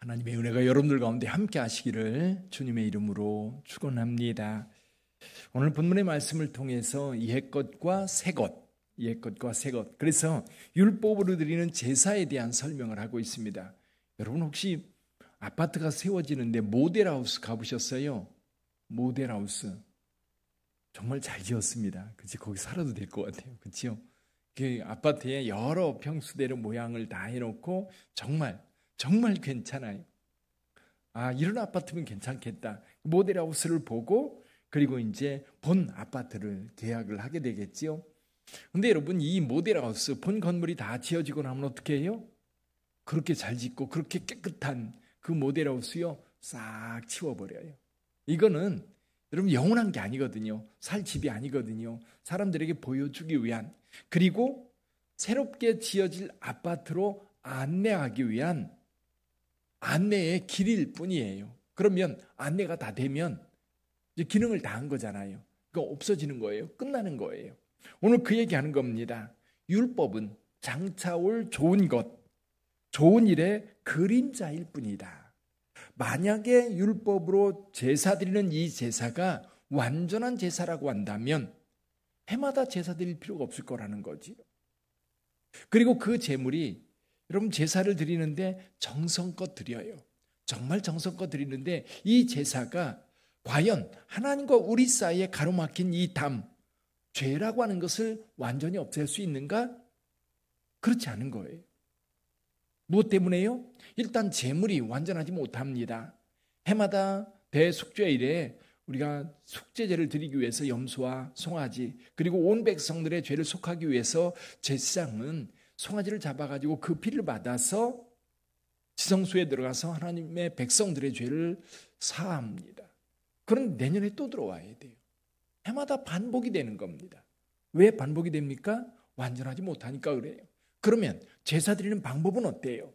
하나님의 은혜가 여러분들 가운데 함께 하시기를 주님의 이름으로 축원합니다. 오늘 본문의 말씀을 통해서 옛것과 새것, 옛것과 새것, 그래서 율법으로 드리는 제사에 대한 설명을 하고 있습니다. 여러분 혹시 아파트가 세워지는데 모델하우스 가보셨어요? 모델하우스 정말 잘 지었습니다. 그치? 거기 살아도 될 것 같아요. 그렇죠? 그 아파트에 여러 평수대로 모양을 다 해놓고 정말 괜찮아요. 아, 이런 아파트면 괜찮겠다. 모델하우스를 보고 그리고 이제 본 아파트를 계약을 하게 되겠지요. 근데 여러분, 이 모델하우스 본 건물이 다 지어지고 나면 어떻게 해요? 그렇게 잘 짓고 그렇게 깨끗한 그 모델하우스요 싹 치워버려요. 이거는 여러분 영원한 게 아니거든요. 살 집이 아니거든요. 사람들에게 보여주기 위한, 그리고 새롭게 지어질 아파트로 안내하기 위한 안내의 길일 뿐이에요. 그러면 안내가 다 되면 이제 기능을 다 한 거잖아요. 그거 없어지는 거예요. 끝나는 거예요. 오늘 그 얘기하는 겁니다. 율법은 장차 올 좋은 것, 좋은 일의 그림자일 뿐이다. 만약에 율법으로 제사 드리는 이 제사가 완전한 제사라고 한다면 해마다 제사 드릴 필요가 없을 거라는 거지요. 그리고 그 제물이 여러분 제사를 드리는데 정성껏 드려요. 정말 정성껏 드리는데 이 제사가 과연 하나님과 우리 사이에 가로막힌 이 담, 죄라고 하는 것을 완전히 없앨 수 있는가? 그렇지 않은 거예요. 무엇 때문에요? 일단 제물이 완전하지 못합니다. 해마다 대속죄일에 우리가 속죄제를 드리기 위해서 염소와 송아지, 그리고 온 백성들의 죄를 속하기 위해서 제사장은 송아지를 잡아가지고 그 피를 받아서 지성소에 들어가서 하나님의 백성들의 죄를 사합니다. 그런데 내년에 또 들어와야 돼요. 해마다 반복이 되는 겁니다. 왜 반복이 됩니까? 완전하지 못하니까 그래요. 그러면 제사 드리는 방법은 어때요?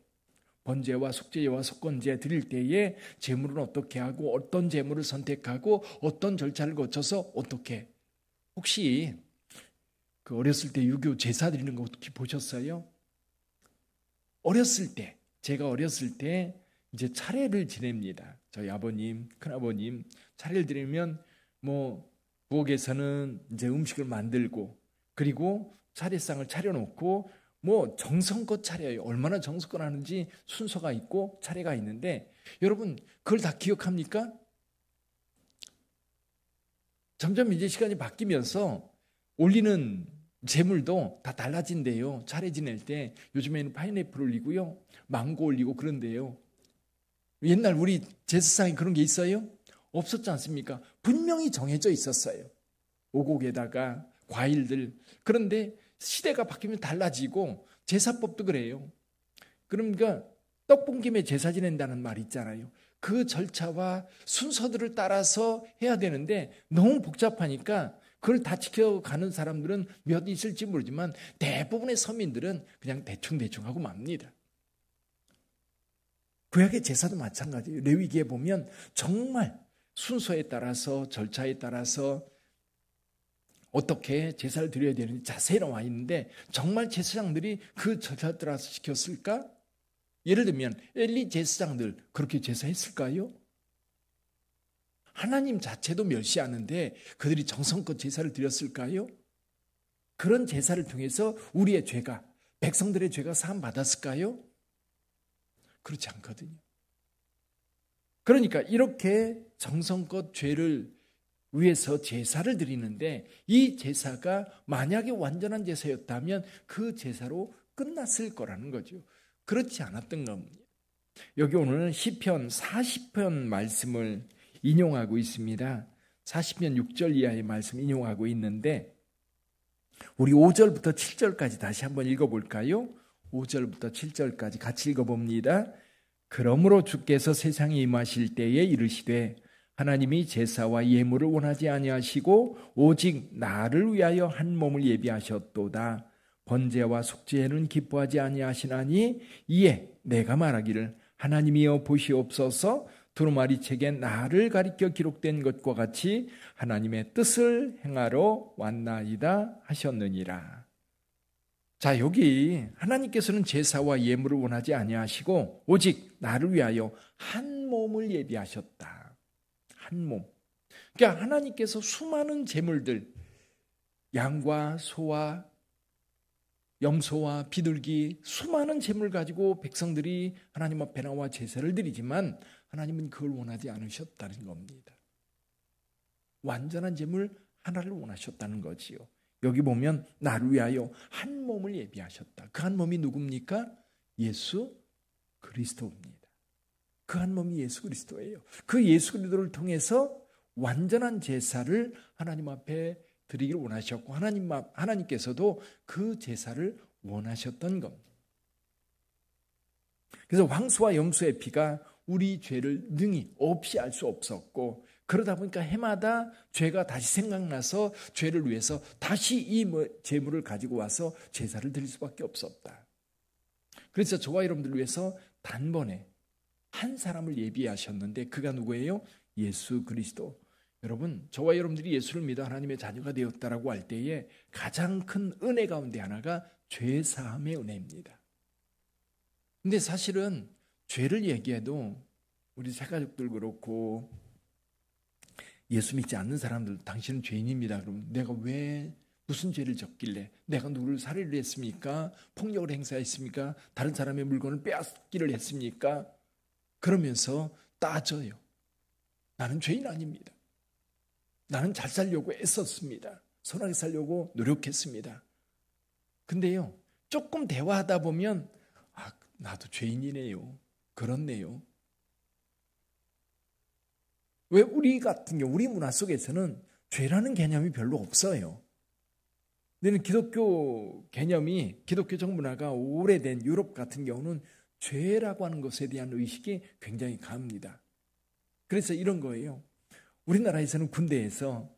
번제와 속죄제와 속건제 드릴 때에 제물은 어떻게 하고 어떤 제물을 선택하고 어떤 절차를 거쳐서 어떻게, 혹시 그 어렸을 때 유교 제사 드리는 거 어떻게 보셨어요? 어렸을 때, 제가 어렸을 때 이제 차례를 지냅니다. 저희 아버님, 큰아버님 차례를 드리면 뭐 부엌에서는 이제 음식을 만들고 그리고 차례상을 차려놓고 뭐 정성껏 차려요. 얼마나 정성껏 하는지 순서가 있고 차례가 있는데 여러분 그걸 다 기억합니까? 점점 이제 시간이 바뀌면서 올리는 제물도 다 달라진대요. 차례 지낼 때 요즘에는 파인애플 올리고요, 망고 올리고 그런데요. 옛날 우리 제사상에 그런 게 있어요? 없었지 않습니까? 분명히 정해져 있었어요. 오곡에다가 과일들. 그런데 시대가 바뀌면 달라지고 제사법도 그래요. 그러니까 떡 본 김에 제사 지낸다는 말 있잖아요. 그 절차와 순서들을 따라서 해야 되는데 너무 복잡하니까 그걸 다 지켜가는 사람들은 몇 있을지 모르지만 대부분의 서민들은 그냥 대충 하고 맙니다. 구약의 제사도 마찬가지예요. 레위기에 보면 정말 순서에 따라서 절차에 따라서 어떻게 제사를 드려야 되는지 자세히 나와 있는데 정말 제사장들이 그 절차에 따라서 지켰을까? 예를 들면 엘리 제사장들 그렇게 제사했을까요? 하나님 자체도 멸시하는데 그들이 정성껏 제사를 드렸을까요? 그런 제사를 통해서 우리의 죄가, 백성들의 죄가 사함 받았을까요? 그렇지 않거든요. 그러니까 이렇게 정성껏 죄를 위해서 제사를 드리는데 이 제사가 만약에 완전한 제사였다면 그 제사로 끝났을 거라는 거죠. 그렇지 않았던 겁니다. 여기 오늘은 시편 40편 말씀을 인용하고 있습니다. 40편 6절 이하의 말씀 인용하고 있는데 우리 5절부터 7절까지 다시 한번 읽어볼까요? 5절부터 7절까지 같이 읽어봅니다. 그러므로 주께서 세상에 임하실 때에 이르시되 하나님이 제사와 예물을 원하지 아니하시고 오직 나를 위하여 한 몸을 예비하셨도다. 번제와 속죄는 기뻐하지 아니하시나니 이에 내가 말하기를 하나님이여 보시옵소서. 두루마리 책에 나를 가리켜 기록된 것과 같이 하나님의 뜻을 행하러 왔나이다 하셨느니라. 자, 여기 하나님께서는 제사와 예물을 원하지 아니하시고 오직 나를 위하여 한 몸을 예비하셨다. 한 몸. 그러니까 하나님께서 수많은 제물들, 양과 소와 염소와 비둘기, 수많은 제물 가지고 백성들이 하나님 앞에 나와 제사를 드리지만 하나님은 그걸 원하지 않으셨다는 겁니다. 완전한 제물 하나를 원하셨다는 거지요. 여기 보면 나를 위하여 한 몸을 예비하셨다. 그 한 몸이 누굽니까? 예수 그리스도입니다. 그 한 몸이 예수 그리스도예요. 그 예수 그리스도를 통해서 완전한 제사를 하나님 앞에 드리기를 원하셨고 하나님께서도 그 제사를 원하셨던 겁니다. 그래서 황소와 염소의 피가 우리 죄를 능히 없이 알 수 없었고, 그러다 보니까 해마다 죄가 다시 생각나서 죄를 위해서 다시 이 제물을 가지고 와서 제사를 드릴 수밖에 없었다. 그래서 저와 여러분들을 위해서 단번에 한 사람을 예비하셨는데 그가 누구예요? 예수 그리스도. 여러분, 저와 여러분들이 예수를 믿어 하나님의 자녀가 되었다라고 할 때에 가장 큰 은혜 가운데 하나가 죄사함의 은혜입니다. 근데 사실은 죄를 얘기해도 우리 새가족들 그렇고 예수 믿지 않는 사람들, 당신은 죄인입니다. 그러면 내가 왜 무슨 죄를 졌길래, 내가 누구를 살해를 했습니까? 폭력을 행사했습니까? 다른 사람의 물건을 빼앗기를 했습니까? 그러면서 따져요. 나는 죄인 아닙니다. 나는 잘 살려고 애썼습니다. 선하게 살려고 노력했습니다. 근데요, 조금 대화하다 보면 나도 죄인이네요. 그렇네요. 왜 우리 같은 경우, 우리 문화 속에서는 죄라는 개념이 별로 없어요. 근데 기독교 개념이, 기독교적 문화가 오래된 유럽 같은 경우는 죄라고 하는 것에 대한 의식이 굉장히 강합니다. 그래서 이런 거예요. 우리나라에서는 군대에서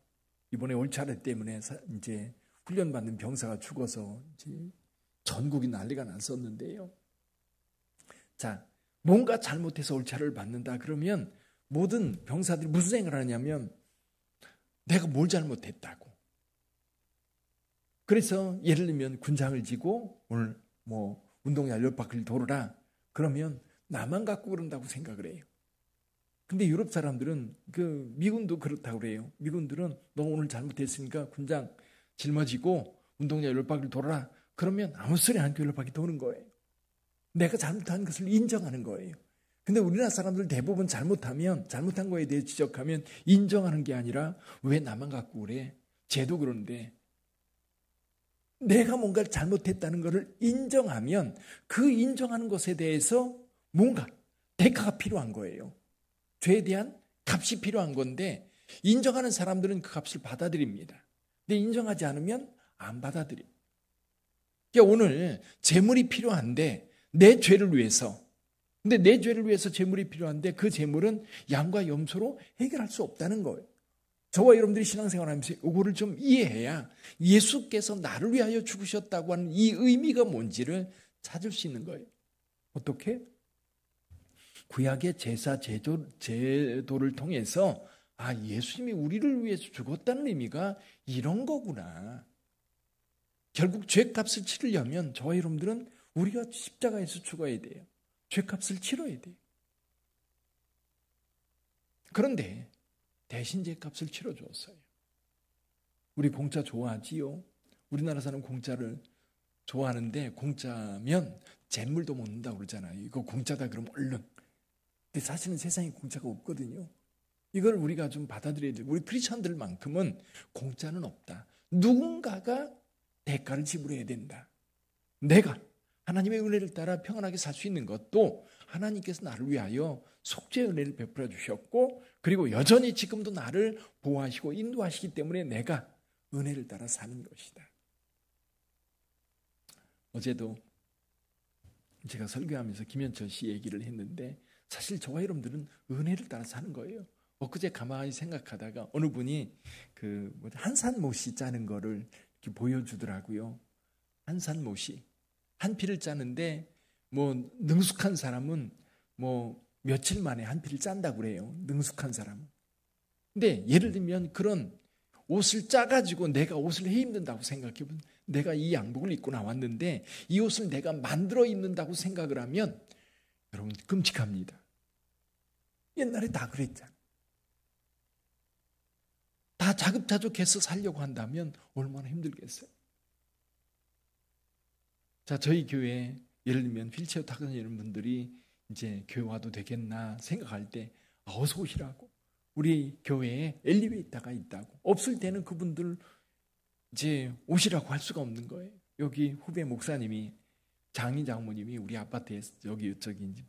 이번에 올차례 때문에 이제 훈련받는 병사가 죽어서 이제 전국이 난리가 났었는데요. 자, 뭔가 잘못해서 올차례를 받는다 그러면 모든 병사들이 무슨 생각을 하냐면 내가 뭘 잘못했다고. 그래서 예를 들면 군장을 지고 오늘 운동장 10바퀴를 돌아라. 그러면 나만 갖고 그런다고 생각을 해요. 근데 유럽 사람들은, 미군도 그렇다고 그래요. 미군들은 너 오늘 잘못했으니까 군장 짊어지고 운동장 10바퀴를 돌아라. 그러면 아무 소리 안 하고 10바퀴 도는 거예요. 내가 잘못한 것을 인정하는 거예요. 근데 우리나라 사람들 대부분 잘못한 거에 대해 지적하면 인정하는 게 아니라 왜 나만 갖고 그래? 쟤도 그런데. 내가 뭔가를 잘못했다는 것을 인정하면 그 인정하는 것에 대해서 뭔가 대가가 필요한 거예요. 죄에 대한 값이 필요한 건데 인정하는 사람들은 그 값을 받아들입니다. 근데 인정하지 않으면 안 받아들입니다. 그러니까 오늘 재물이 필요한데 내 죄를 위해서, 근데 내 죄를 위해서 재물이 필요한데 그 재물은 양과 염소로 해결할 수 없다는 거예요. 저와 여러분들이 신앙생활하면서 이거를 좀 이해해야 예수께서 나를 위하여 죽으셨다고 하는 이 의미가 뭔지를 찾을 수 있는 거예요. 어떻게? 구약의 제사 제도를 통해서 예수님이 우리를 위해서 죽었다는 의미가 이런 거구나. 결국 죄값을 치르려면 저와 여러분들은 우리가 십자가에서 죽어야 돼요. 죄값을 치러야 돼요. 그런데 대신 죄값을 치러줬어요. 우리 공짜 좋아하지요. 우리나라 사람 공짜를 좋아하는데 공짜면 잿물도 먹는다고 그러잖아요. 이거 공짜다 그러면 얼른. 근데 사실은 세상에 공짜가 없거든요. 이걸 우리가 좀 받아들여야 돼요. 우리 크리스천들만큼은 공짜는 없다. 누군가가 대가를 지불해야 된다. 내가 하나님의 은혜를 따라 평안하게 살 수 있는 것도 하나님께서 나를 위하여 속죄의 은혜를 베풀어 주셨고, 그리고 여전히 지금도 나를 보호하시고 인도하시기 때문에 내가 은혜를 따라 사는 것이다. 어제도 제가 설교하면서 김현철 씨 얘기를 했는데 사실 저와 여러분들은 은혜를 따라 사는 거예요. 엊그제 가만히 생각하다가 어느 분이 한산모시 짜는 거를 이렇게 보여주더라고요. 한산모시. 한 피를 짜는데 능숙한 사람은 며칠 만에 한 피를 짠다고 그래요. 능숙한 사람은. 근데 예를 들면 그런 옷을 짜가지고 내가 옷을 해 입는다고 생각해보면 내가 이 양복을 입고 나왔는데 이 옷을 내가 만들어 입는다고 생각을 하면 여러분 끔찍합니다. 옛날에 다 그랬잖아요. 다 자급자족해서 살려고 한다면 얼마나 힘들겠어요. 자, 저희 교회 예를 들면 휠체어 타고 다니는 분들이 이제 교회 와도 되겠나 생각할 때 어서 오시라고. 우리 교회에 엘리베이터가 있다고. 없을 때는 그분들 이제 오시라고 할 수가 없는 거예요. 여기 후배 목사님이 장인 장모님이 우리 아파트에 저기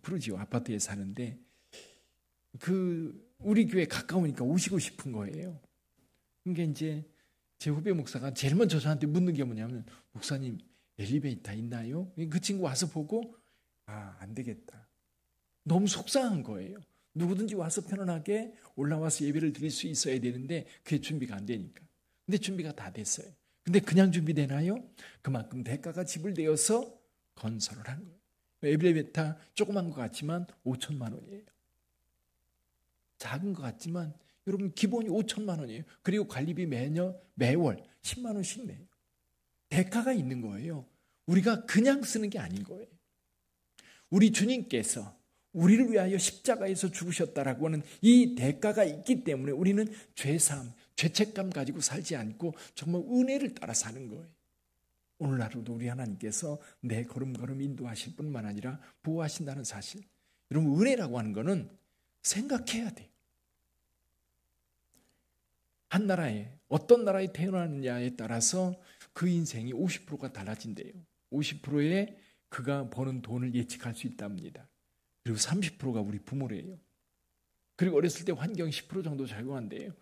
푸르지오 아파트에 사는데 우리 교회 가까우니까 오시고 싶은 거예요. 그러니까 이제 제 후배 목사가 제일 먼저 저한테 묻는 게 뭐냐면 목사님 엘리베이터 있나요? 그 친구 와서 보고 안 되겠다. 너무 속상한 거예요. 누구든지 와서 편안하게 올라와서 예배를 드릴 수 있어야 되는데 그게 준비가 안 되니까. 근데 준비가 다 됐어요. 근데 그냥 준비되나요? 그만큼 대가가 지불되어서 건설을 한 거예요. 엘리베이터 조그만 것 같지만 5천만 원이에요. 작은 것 같지만 여러분 기본이 5천만 원이에요. 그리고 관리비 매월 10만 원씩 내요. 대가가 있는 거예요. 우리가 그냥 쓰는 게 아닌 거예요. 우리 주님께서 우리를 위하여 십자가에서 죽으셨다라고 하는 이 대가가 있기 때문에 우리는 죄사함, 죄책감 가지고 살지 않고 정말 은혜를 따라 사는 거예요. 오늘 하루도 우리 하나님께서 내 걸음걸음 인도하실 뿐만 아니라 보호하신다는 사실. 여러분 은혜라고 하는 거는 생각해야 돼요. 한 나라에 어떤 나라에 태어나느냐에 따라서 그 인생이 50%가 달라진대요. 50%의 그가 버는 돈을 예측할 수 있답니다. 그리고 30%가 우리 부모래요. 그리고 어렸을 때 환경 10% 정도 작용한대요.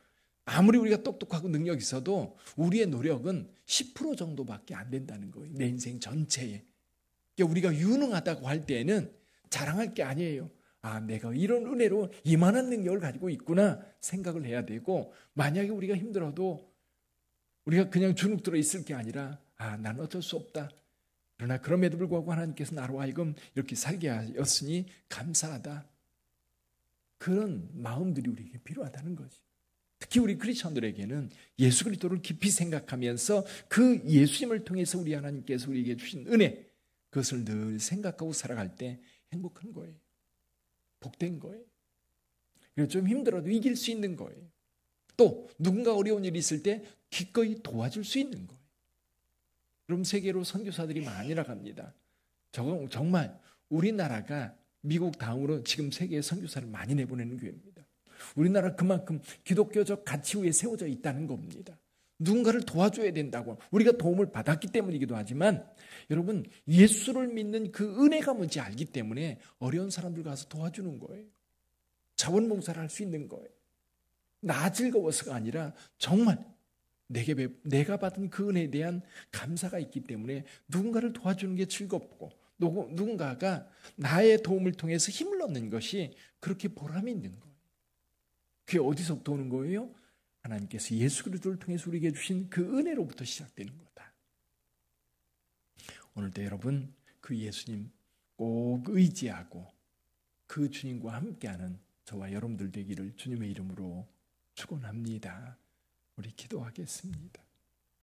아무리 우리가 똑똑하고 능력이 있어도 우리의 노력은 10% 정도밖에 안 된다는 거예요. 내 인생 전체에. 그러니까 우리가 유능하다고 할 때는 자랑할 게 아니에요. 내가 이런 은혜로 이만한 능력을 가지고 있구나 생각을 해야 되고, 만약에 우리가 힘들어도 우리가 그냥 주눅들어 있을 게 아니라 나는 어쩔 수 없다. 그러나 그럼에도 불구하고 하나님께서 나로 하여금 이렇게 살게 하였으니 감사하다. 그런 마음들이 우리에게 필요하다는 거지. 특히 우리 크리스천들에게는 예수 그리스도를 깊이 생각하면서 그 예수님을 통해서 우리 하나님께서 우리에게 주신 은혜, 그것을 늘 생각하고 살아갈 때 행복한 거예요. 복된 거예요. 그래서 좀 힘들어도 이길 수 있는 거예요. 또 누군가 어려운 일이 있을 때 기꺼이 도와줄 수 있는 거예요. 그럼 세계로 선교사들이 많이 나갑니다. 정말 우리나라가 미국 다음으로 지금 세계에 선교사를 많이 내보내는 교회입니다. 우리나라 그만큼 기독교적 가치 위에 세워져 있다는 겁니다. 누군가를 도와줘야 된다고 우리가 도움을 받았기 때문이기도 하지만 여러분 예수를 믿는 그 은혜가 뭔지 알기 때문에 어려운 사람들 가서 도와주는 거예요. 자원봉사를 할 수 있는 거예요. 나 즐거워서가 아니라 정말 내가 받은 그 은혜에 대한 감사가 있기 때문에 누군가를 도와주는 게 즐겁고 누군가가 나의 도움을 통해서 힘을 얻는 것이 그렇게 보람이 있는 거예요. 그게 어디서부터 오는 거예요? 하나님께서 예수 그리스도를 통해서 우리에게 주신 그 은혜로부터 시작되는 거다. 오늘도 여러분 그 예수님 꼭 의지하고 그 주님과 함께하는 저와 여러분들 되기를 주님의 이름으로 축원합니다. 우리 기도하겠습니다.